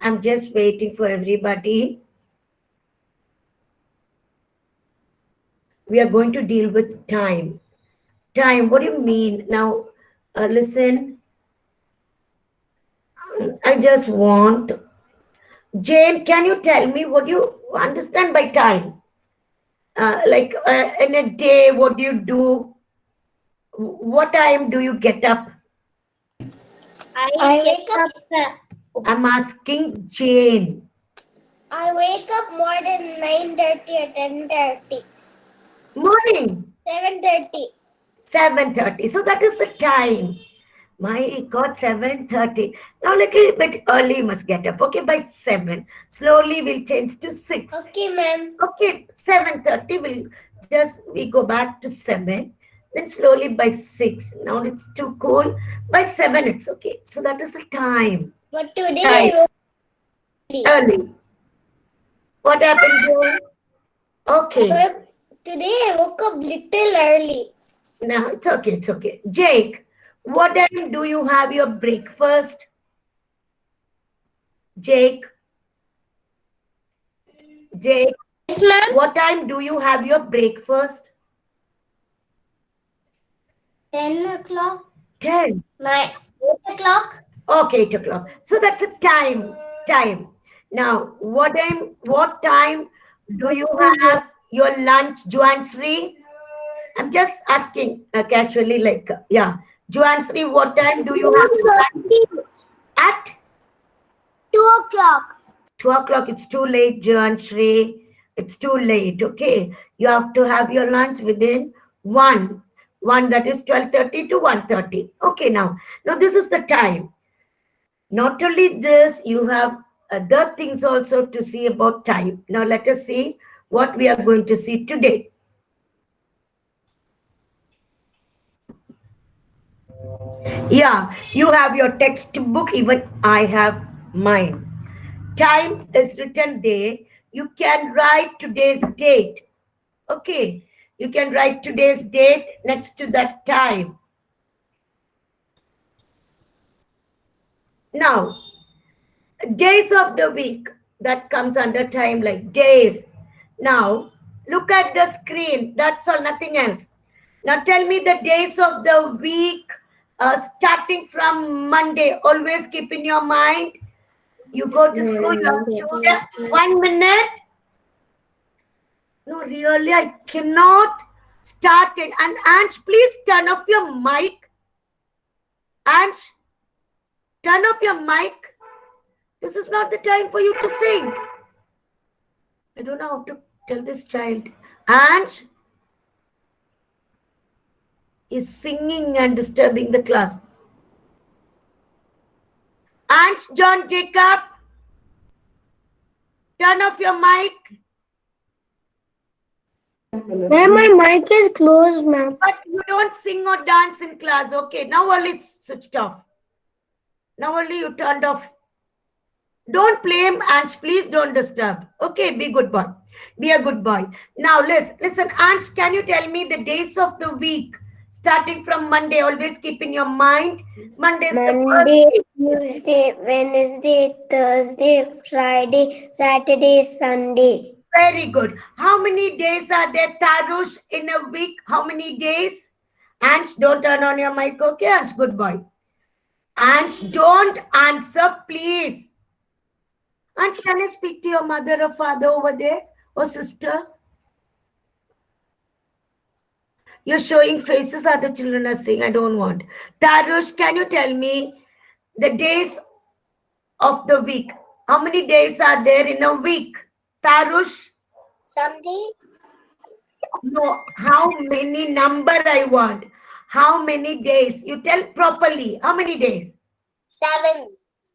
I'm just waiting for everybody. We are going to deal with time. Time, what do you mean? Now, listen. I just want... Jane, can you tell me what you understand by time? Like in a day, what do you do? What time do you get up? I wake up. I'm asking Jane. I wake up more than 9:30 or 10:30. Morning. 7:30. 7:30. So that is the time. My God, 7:30. Now little bit early you must get up. Okay, by 7. Slowly we'll change to 6. Okay, ma'am. Okay, 7:30 we go back to 7. Then slowly by 6. Now it's too cool. By 7 it's okay. So that is the time. But today Right. I woke Early. What happened, Joe? Okay. Today I woke up little early. No, it's okay, it's okay. Jake, what time do you have your breakfast? Jake? Jake? Yes, ma'am. What time do you have your breakfast? 10 o'clock. 10. 8 o'clock. Okay, 8 o'clock. So that's a time. Time. Now, what time do you have your lunch, Juansri? I'm just asking casually, like, yeah. Juansri, what time do you have your lunch? At 2 o'clock. 2 o'clock. It's too late, Juansri. It's too late. Okay. You have to have your lunch within 1. 1, that is 12:30 to 1:30. Okay, now this is the time. Not only this, you have other things also to see about time. Now let us see what we are going to see today. Yeah, you have your textbook, even I have mine. Time is written there. You can write today's date. Okay, you can write today's date next to that time. Now, days of the week, that comes under time, like days. Now, look at the screen. That's all, nothing else. Now, tell me the days of the week starting from Monday. Always keep in your mind. You go to school, you're student. 1 minute. No, really, I cannot start it. And Ansh, please turn off your mic. Ansh, turn off your mic. This is not the time for you to sing. I don't know how to tell this child. Ansh is singing and disturbing the class. Ansh, John, Jacob, turn off your mic. Ma'am, my mic is closed, ma'am. But you don't sing or dance in class. Okay, now only it's switched off. Now only you turned off. Don't blame Ansh. Please don't disturb. Okay, be good boy. Be a good boy. Now listen, Ansh, can you tell me the days of the week starting from Monday? Always keep in your mind. Monday is the first day. Tuesday, Wednesday, Thursday, Friday, Saturday, Sunday. Very good. How many days are there, Tarush, in a week? How many days? Ansh, don't turn on your mic, okay? Ansh, good boy. Ansh, don't answer, please. Ansh, can you speak to your mother or father over there? Or sister? You're showing faces other children are saying, I don't want. Tarush, can you tell me the days of the week? How many days are there in a week? Tarush? Sunday. No, how many number I want? How many days? You tell properly. How many days? 7.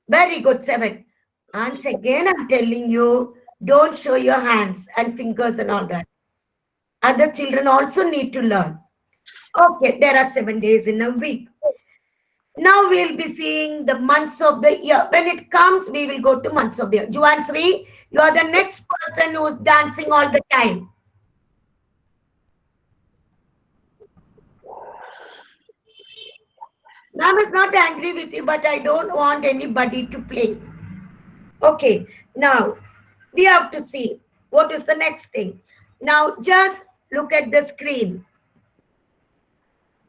Very good, 7. And again, I'm telling you, don't show your hands and fingers and all that. Other children also need to learn. Okay, there are 7 days in a week. Now we'll be seeing the months of the year. When it comes, we will go to months of the year. Juansri, you are the next person who's dancing all the time. Ma'am is not angry with you, but I don't want anybody to play. Okay, now we have to see what is the next thing. Now just look at the screen.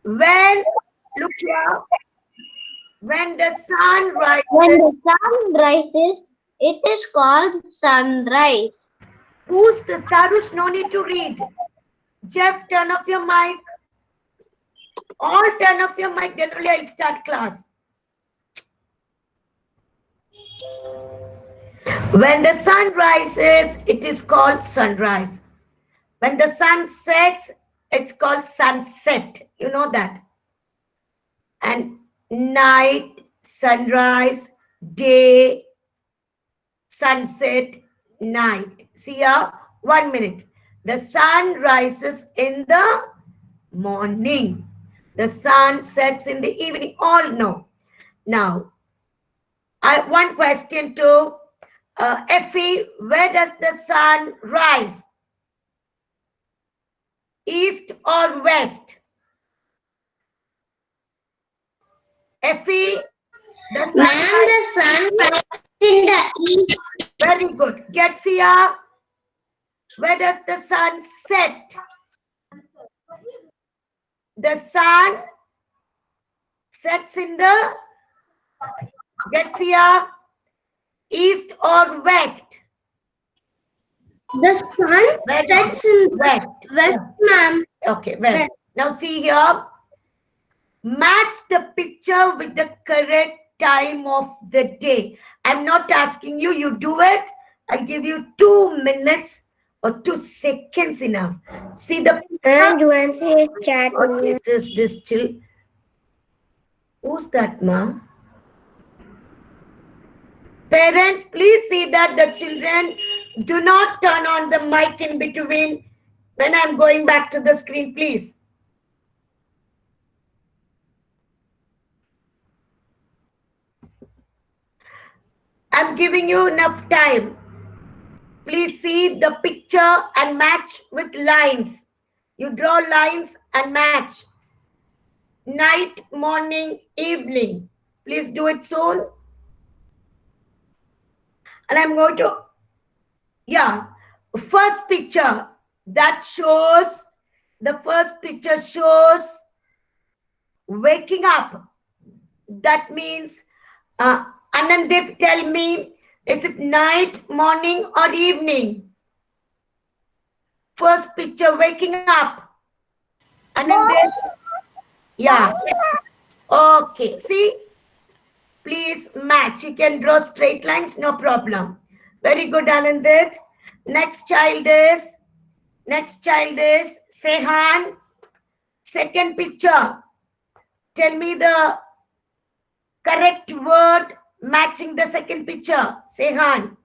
When, look here, when the sun rises. When the sun rises, it is called sunrise. Who's the Starush? No need to read. Jeff, turn off your mic. All turn off your mic, then only I'll start class. When the sun rises, it is called sunrise. When the sun sets, it's called sunset. You know that. And night, sunrise, day, sunset, night. See here, 1 minute. The sun rises in the morning. The sun sets in the evening. All know. Now, one question to Effie. Where does the sun rise? East or west? Effie, The sun rises in the east. Very good. Getsia, where does the sun set? The sun sets in the Getsia, east or west? The sun sets in west. West, ma'am. Okay, west. Now see here. Match the picture with the correct time of the day. I'm not asking you, you do it. I'll give you 2 minutes or 2 seconds enough. See the And you answer his chat. what is this chill? Who's that, ma? Parents, please see that the children do not turn on the mic in between when I'm going back to the screen, please. I'm giving you enough time. Please see the picture and match with lines. You draw lines and match. Night, morning, evening. Please do it soon. And I'm going to, first picture that shows, the first picture shows waking up. That means, Anandip, tell me, is it night, morning, or evening? First picture, waking up. Anandip? Yeah. Okay. See? Please match. You can draw straight lines, no problem. Very good, Anandit. Next child is Sehan. Second picture. Tell me the correct word matching the second picture. Sehan.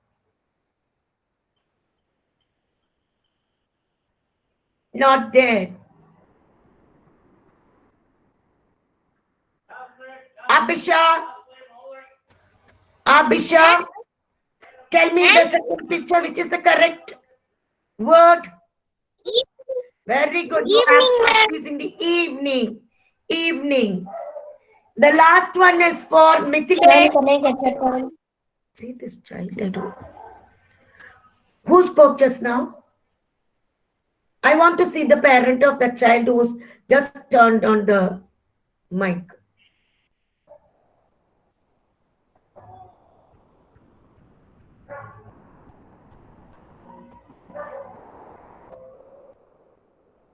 Not there. Abhisha, tell me the second picture, which is the correct word. Very good. Evening, in the evening. Evening. The last one is for Mithilesh. See this child, I do. Who spoke just now? I want to see the parent of that child who's just turned on the mic.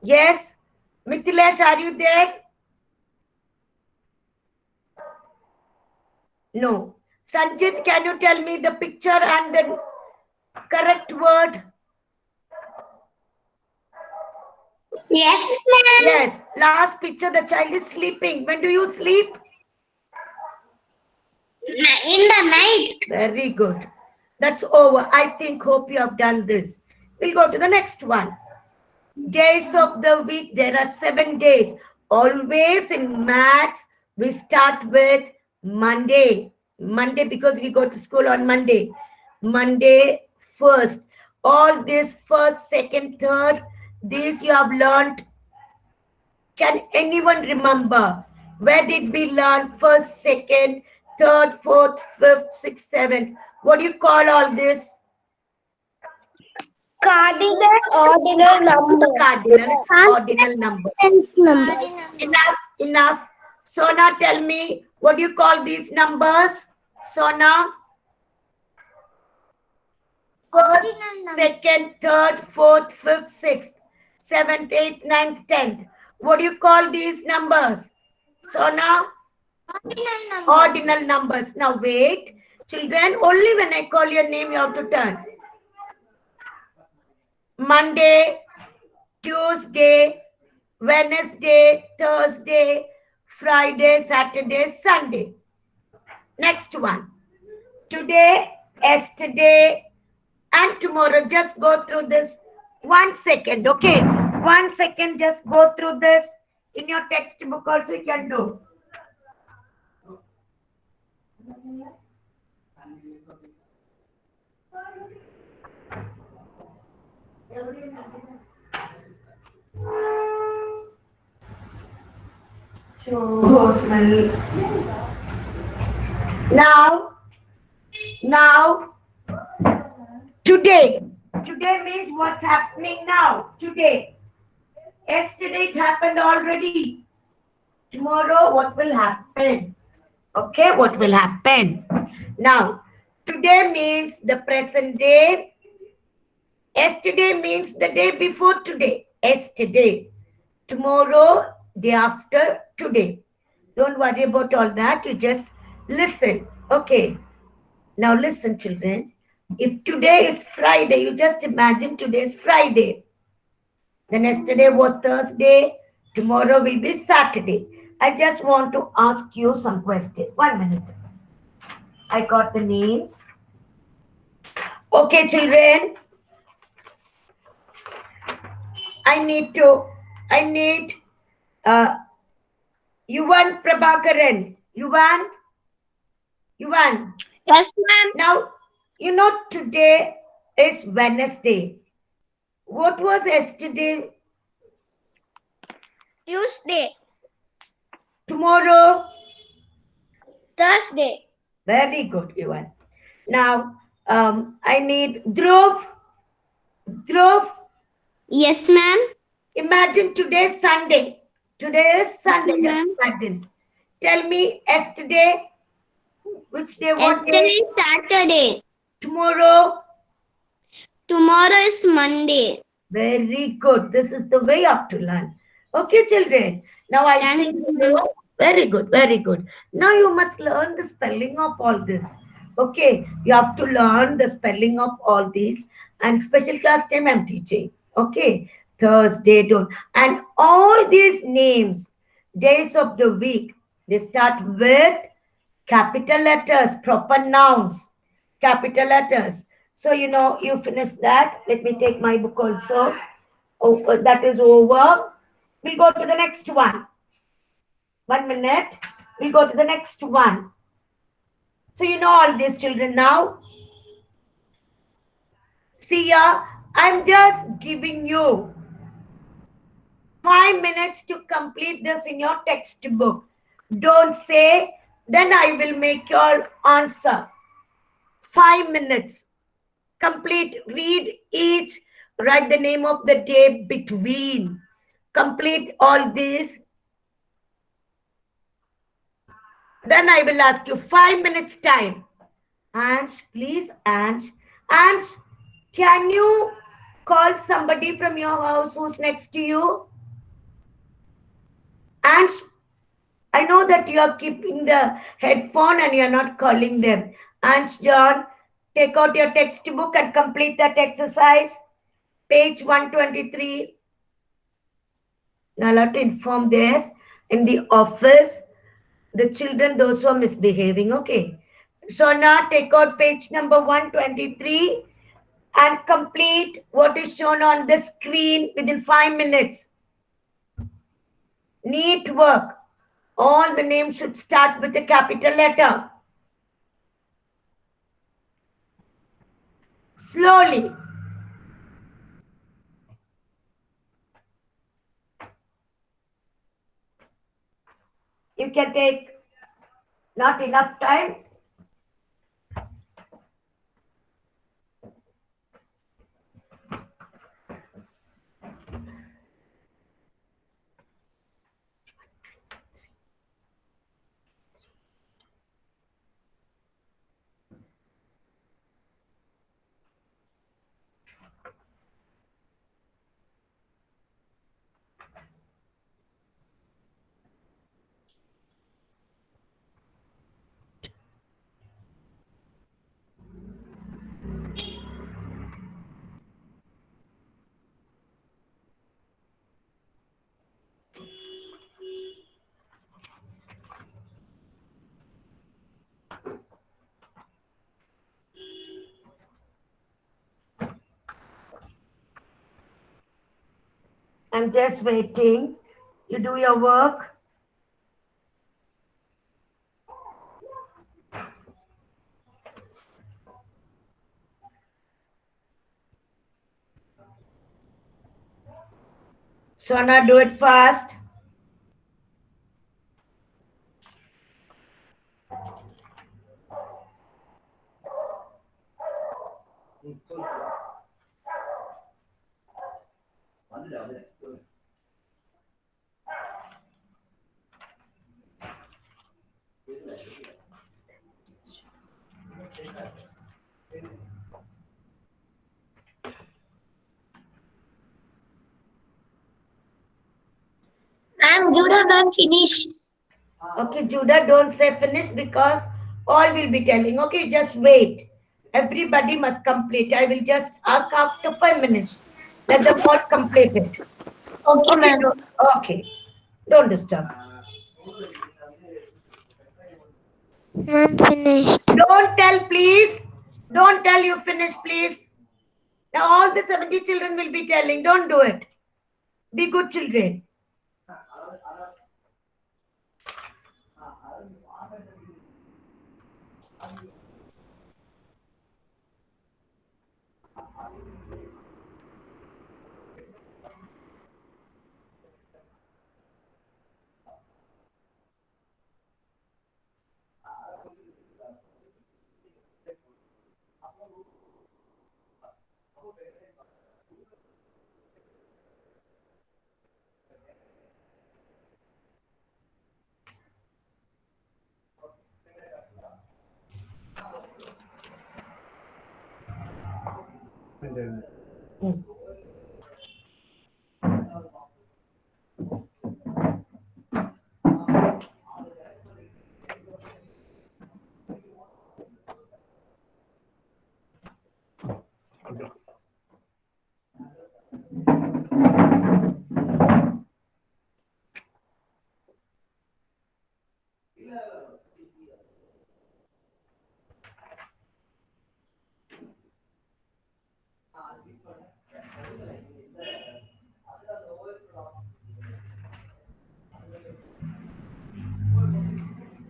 Yes, Mithilesh, are you there? No. Sanjit, can you tell me the picture and the correct word? Yes, ma'am. Yes. Last picture, the child is sleeping. When do you sleep? In the night. Very good. That's over. I hope you have done this. We'll go to the next one. Days of the week, there are 7 days. Always in maths, we start with Monday. Monday because we go to school on Monday. Monday first. All this first, second, third, these you have learned. Can anyone remember? Where did we learn first, second, third, fourth, fifth, sixth, seventh. What do you call all this? Cardinal ordinal number. Cardinal. It's ordinal number. Number. Enough, enough. Sona, tell me, what do you call these numbers? Sona? Ordinal number. Second, third, fourth, fifth, sixth, seventh, eighth, ninth, 10th. What do you call these numbers? Sona? Ordinal number. Ordinal numbers. Now wait. Children, only when I call your name, you have to turn. Monday, Tuesday, Wednesday, Thursday, Friday, Saturday, Sunday. Next one. Today, yesterday, and tomorrow. Just go through this 1 second, okay? 1 second, just go through this. In your textbook also you can do. Now, today. Today means what's happening now. Today. Yesterday it happened already. Tomorrow, what will happen? Okay, what will happen? Now, today means the present day. Yesterday means the day before today. Yesterday. Tomorrow, day after today. Don't worry about all that. You just listen. Okay. Now listen, children. If today is Friday, you just imagine today is Friday. Then yesterday was Thursday. Tomorrow will be Saturday. I just want to ask you some questions. 1 minute. I got the names. Okay, children. I need Yuvan Prabhakaran. Yuvan? Yes, ma'am. Now, you know today is Wednesday. What was yesterday? Tuesday. Tomorrow? Thursday. Very good, Yuvan. Now, I need Dhruv. Dhruv, Yes, ma'am. imagine today is Sunday. Today is Sunday. Okay, Just ma'am. imagine. Tell me yesterday. Which day? What Yesterday day? is Saturday. Tomorrow? Tomorrow is Monday. Very good. This is the way you have to learn. Okay, children. Now I Thank think you, ma'am. very good, very good. Now you must learn the spelling of all this. Okay, you have to learn the spelling of all these. And special class time I'm teaching. Okay, Thursday, don't. And all these names, days of the week, they start with capital letters, proper nouns, capital letters. So, you know, you finish that. Let me take my book also. Oh, that is over. We'll go to the next one. 1 minute. We'll go to the next one. So, you know all these children now. See ya. I'm just giving you 5 minutes to complete this in your textbook. Don't say, then I will make your answer. 5 minutes. Complete, read each, write the name of the day between. Complete all these. Then I will ask you 5 minutes time. Ansh, please, Ansh. Ansh, can you call somebody from your house who's next to you? Ansh, I know that you are keeping the headphone and you're not calling them. Ansh, John, take out your textbook and complete that exercise. Page 123. Now, I'll have to inform there in the office the children, those who are misbehaving. Okay. So now take out page number 123 and complete what is shown on the screen within 5 minutes. Neat work. All the names should start with a capital letter. Slowly. You can take Not enough time? I'm just waiting. You do your work. Sona, do it fast. Ma'am, Judah, ma'am, finished. Okay, Judah, don't say finish because all will be telling. Okay, just wait. Everybody must complete. I will just ask after 5 minutes. Let them all complete it. Okay, ma'am. Okay, don't disturb. Ma'am, finished. Don't tell, please. Don't tell you finish, please. Now all the 70 children will be telling. Don't do it. Be good children.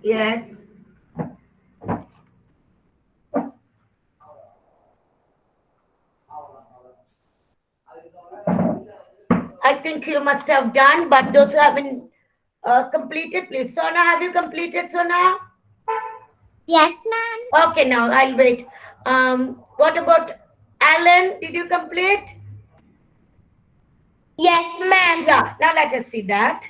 Yes. I think you must have done, but those who haven't completed, please. Sona, have you completed, Sona? Yes, ma'am. Okay, now I'll wait. What about Alan? Did you complete? Yes, ma'am. Yeah, now let us see that.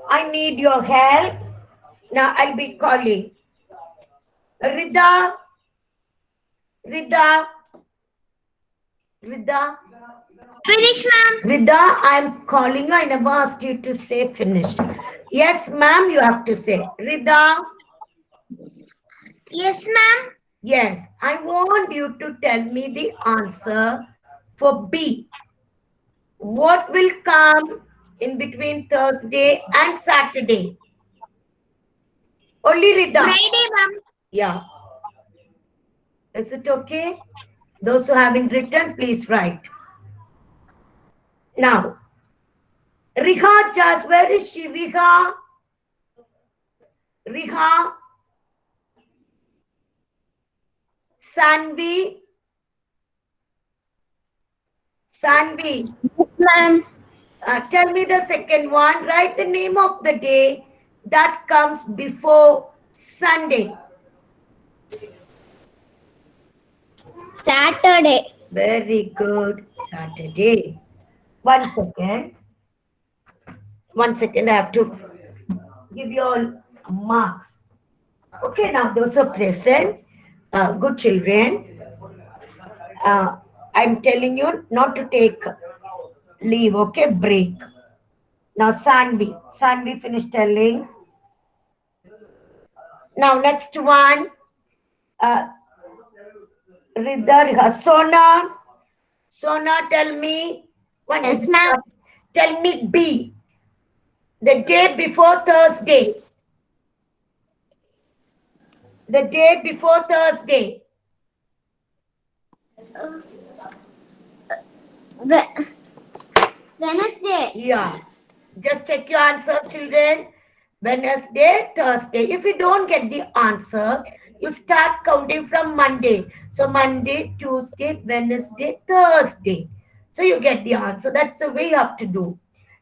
I need your help. Now I'll be calling. Rida. Rida. Rida. Finish, ma'am. Rida, I'm calling you. I never asked you to say finish. Yes, ma'am, you have to say. Rida. Yes, ma'am. Yes, I want you to tell me the answer for B. What will come in between Thursday and Saturday? Only Rida. Friday, ma'am. Yeah. Is it okay? Those who haven't written, please write. Now, Riha Jas, where is she? Riha? Riha? Sanvi? Sanvi? Ma'am. Tell me the second one. Write the name of the day that comes before Sunday. Saturday. Very good. Saturday. 1 second. 1 second. I have to give you all marks. Okay, now those are present. Good children. I'm telling you not to take leave. Okay, break. Now, Sanvi. Sanvi finished telling. Now, next one. Ridha, Sona. Sona, tell me. Yes, ma'am. Tell me B. The day before Thursday. The day before Thursday. Wednesday. Yeah. Just check your answers, children. Wednesday, Thursday. If you don't get the answer, you start counting from Monday. So Monday, Tuesday, Wednesday, Thursday. So you get the answer. That's the way you have to do.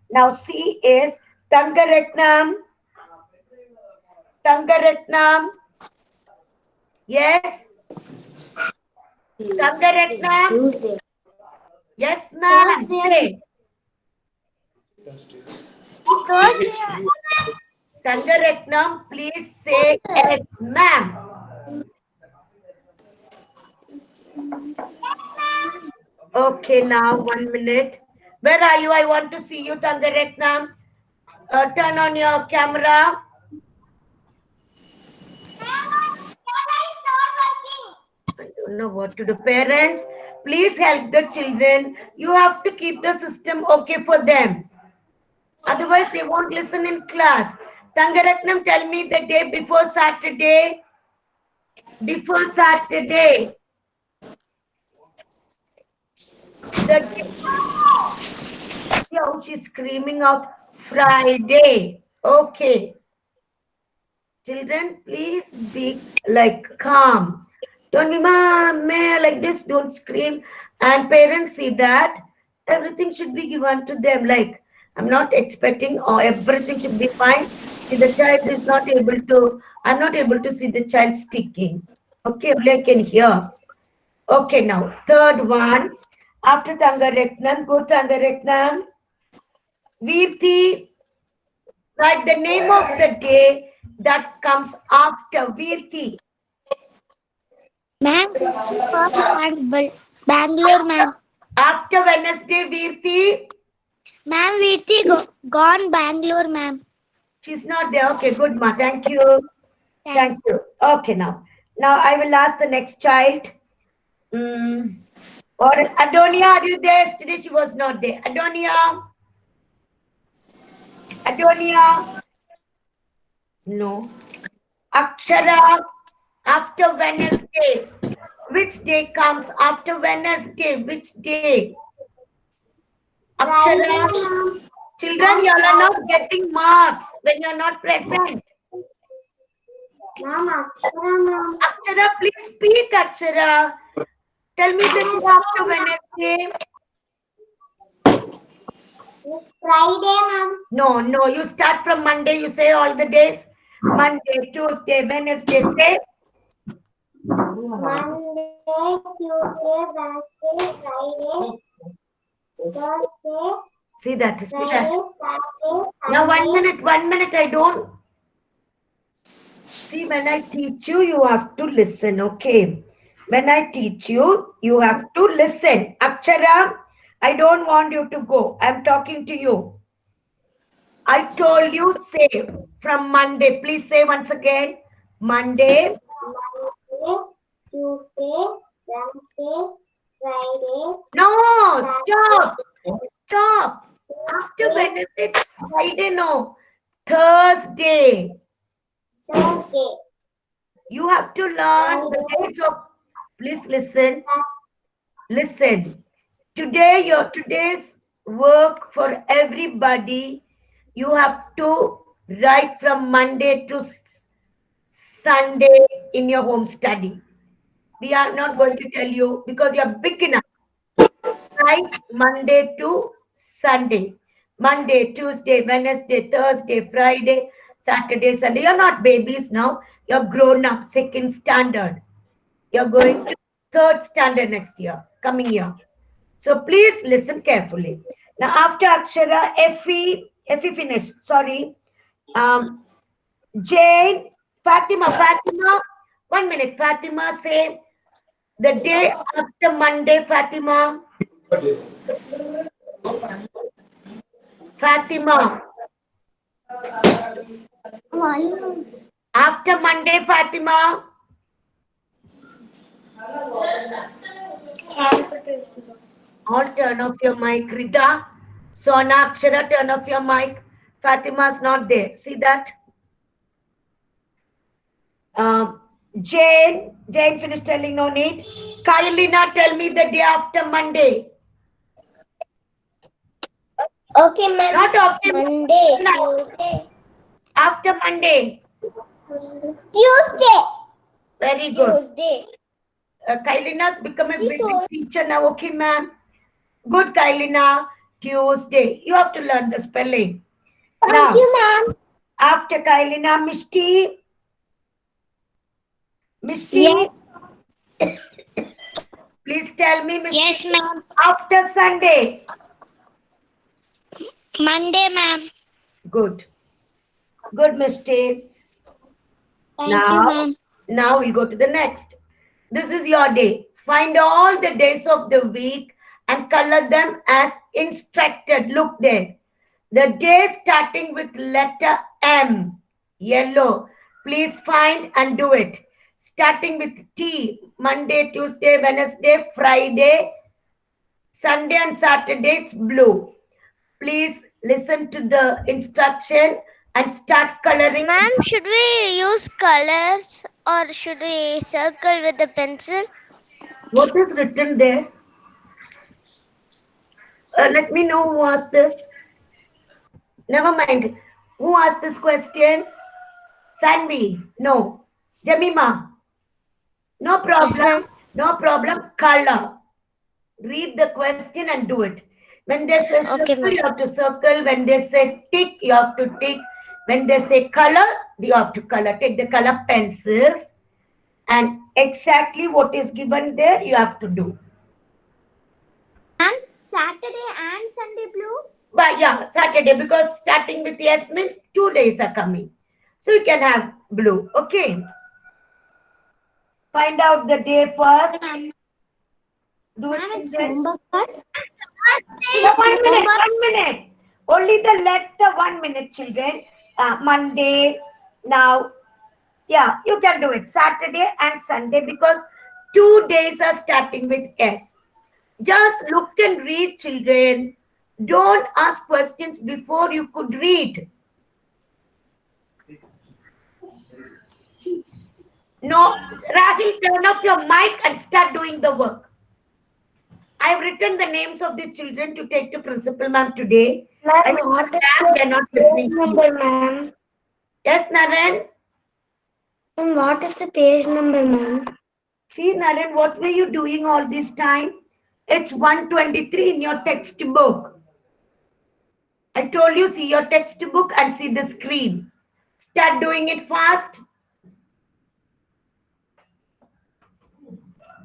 Now C is Tangaratnam. Tangaratnam. Yes. Tangaratnam. Tuesday. Yes, ma'am. Thursday. Say. Thursday. Tangaratnam, please say yes, ma'am. Okay, now 1 minute. Where are you? I want to see you, Tangaratnam. Turn on your camera. I don't know what to do. Parents, please help the children. You have to keep the system okay for them. Otherwise, they won't listen in class. Tangaratnam, tell me the day before Saturday. Before Saturday. The day. Oh, she's screaming out Friday. Okay. Children, please be like calm. Don't be like this, don't scream. And parents see that everything should be given to them. Like, I'm not expecting everything should be fine. See, the child is not able to, I'm not able to see the child speaking. Okay, only I can hear. Okay, now, third one. After Tangaratnam, go Tangaratnam. Virti, write the name of the day that comes after Virti. Ma'am, Bangalore, ma'am. After Wednesday, Virti. Ma'am, Virti gone Bangalore, ma'am. She's not there. Okay, good, ma. Thank you. Thank you. Okay, now. Now I will ask the next child. Or Adonia, are you there? Yesterday she was not there. Adonia. Adonia. No. Akshara. After Wednesday. Which day comes after Wednesday? Which day? Akshara. Children, you all are not getting marks when you are not present. Akshara, please speak, Akshara. Tell me the day after Wednesday. Friday, ma'am. No, you start from Monday. You say all the days. Monday, Tuesday, Wednesday. Say. Monday, Tuesday, Wednesday, Friday, Thursday. See that. Friday, Saturday. Now 1 minute. I don't. See, when I teach you, you have to listen. Okay. When I teach you, you have to listen. Akshara, I don't want you to go. I'm talking to you. I told you, say from Monday. Please say once again. Monday. Tuesday, Wednesday, Friday. No, stop. Stop. After Wednesday, Friday, no. Thursday. Thursday. You have to learn the days of. Please listen. Listen. Today's work for everybody. You have to write from Monday to Sunday in your home study. We are not going to tell you because you are big enough. Write Monday to Sunday. Monday, Tuesday, Wednesday, Thursday, Friday, Saturday, Sunday. You're not babies now. You're grown up, second standard. You're going to third standard next year, coming year. So please listen carefully. Now after Akshara, Effie finished. Sorry. Jane, Fatima, 1 minute. Fatima, say the day after Monday, Fatima. Fatima. After Monday, Fatima. All turn off your mic. Rita, Sona, Akshara, turn off your mic. Fatima's not there. See that? Jane finished telling, no need. Kylina, tell me the day after Monday. Okay, ma'am. Not okay. Monday, Tuesday. After Monday. Tuesday. Very good. Tuesday. Kylina's become a big teacher now. Okay, ma'am. Good, Kylina. Tuesday. You have to learn the spelling. Thank you, ma'am. After Kylina, Misty. Yes. Please tell me, Misty. Yes, ma'am. After Sunday. Monday, ma'am. Good. Good, Misty. Thank you, ma'am. Now we'll go to the next. This is your day. Find all the days of the week and color them as instructed. Look there. The day starting with letter M, yellow. Please find and do it. Starting with T, Monday, Tuesday, Wednesday, Friday, Sunday and Saturday, it's blue. Please listen to the instruction and start coloring. Ma'am, should we use colors or should we circle with the pencil? What is written there? Let me know who asked this. Never mind. Who asked this question? Sanvi. No. Jamima. No problem. Yes, no problem. Color. Read the question and do it. When they say circle, you have to circle. When they say tick, you have to tick. When they say color, you have to color. Take the color pencils and exactly what is given there, you have to do. And Saturday and Sunday blue? But yeah, Saturday, because starting with yes means 2 days are coming. So you can have blue. Okay. Find out the day first. Do it. It's homework part. No, 1 minute. Only the letter, 1 minute, children. Monday. Now, yeah, you can do it. Saturday and Sunday because 2 days are starting with S. Just look and read, children. Don't ask questions before you could read. No, Rahil, turn off your mic and start doing the work. I've written the names of the children to take to principal ma'am today. Ma'am, what is they're not listening number, ma'am? Yes, Naren? And what is the page number, ma'am? See, Naren, what were you doing all this time? It's 123 in your textbook. I told you, see your textbook and see the screen. Start doing it fast.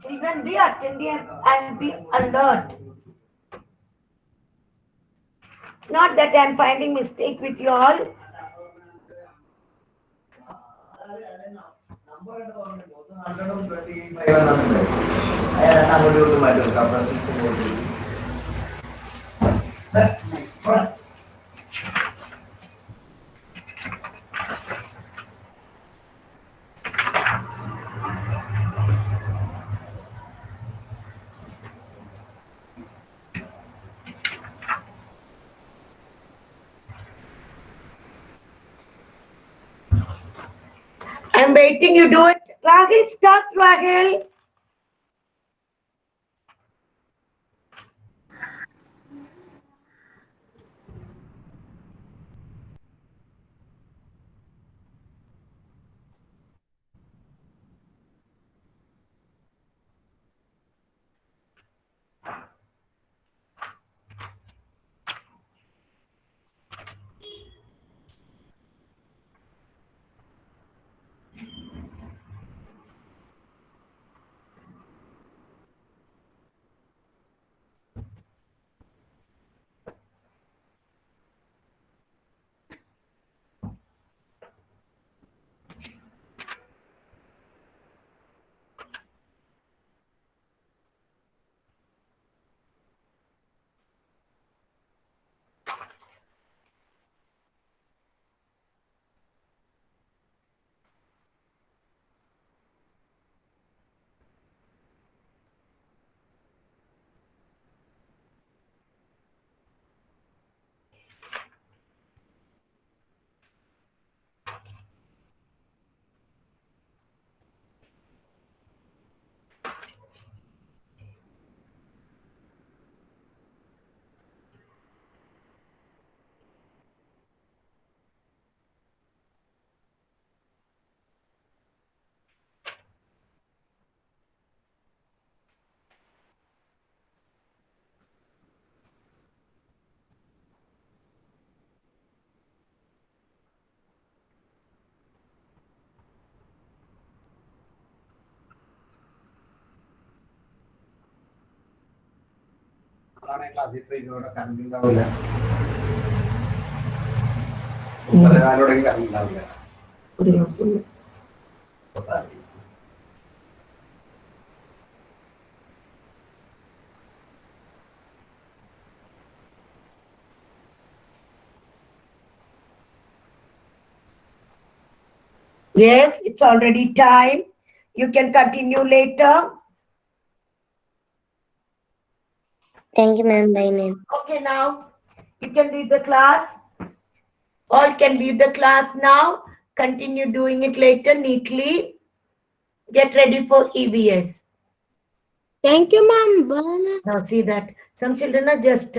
Children, be attentive and be alert. It's not that I'm finding mistake with you all. I'm waiting, you do it. Rahil, start, Rahil. അപ്പോഴാണ് ക്ലാസ്സിൽ ട്രെയിനോടെ current ഉണ്ടാവില്ല. 9:15 current ഉണ്ടാവില്ല. Yes, it's already time. You can continue later. Thank you, ma'am. Bye, ma'am. Okay, now you can leave the class. All can leave the class now. Continue doing it later neatly. Get ready for EVS. Thank you, ma'am. Bye, ma'am. Now see that some children are just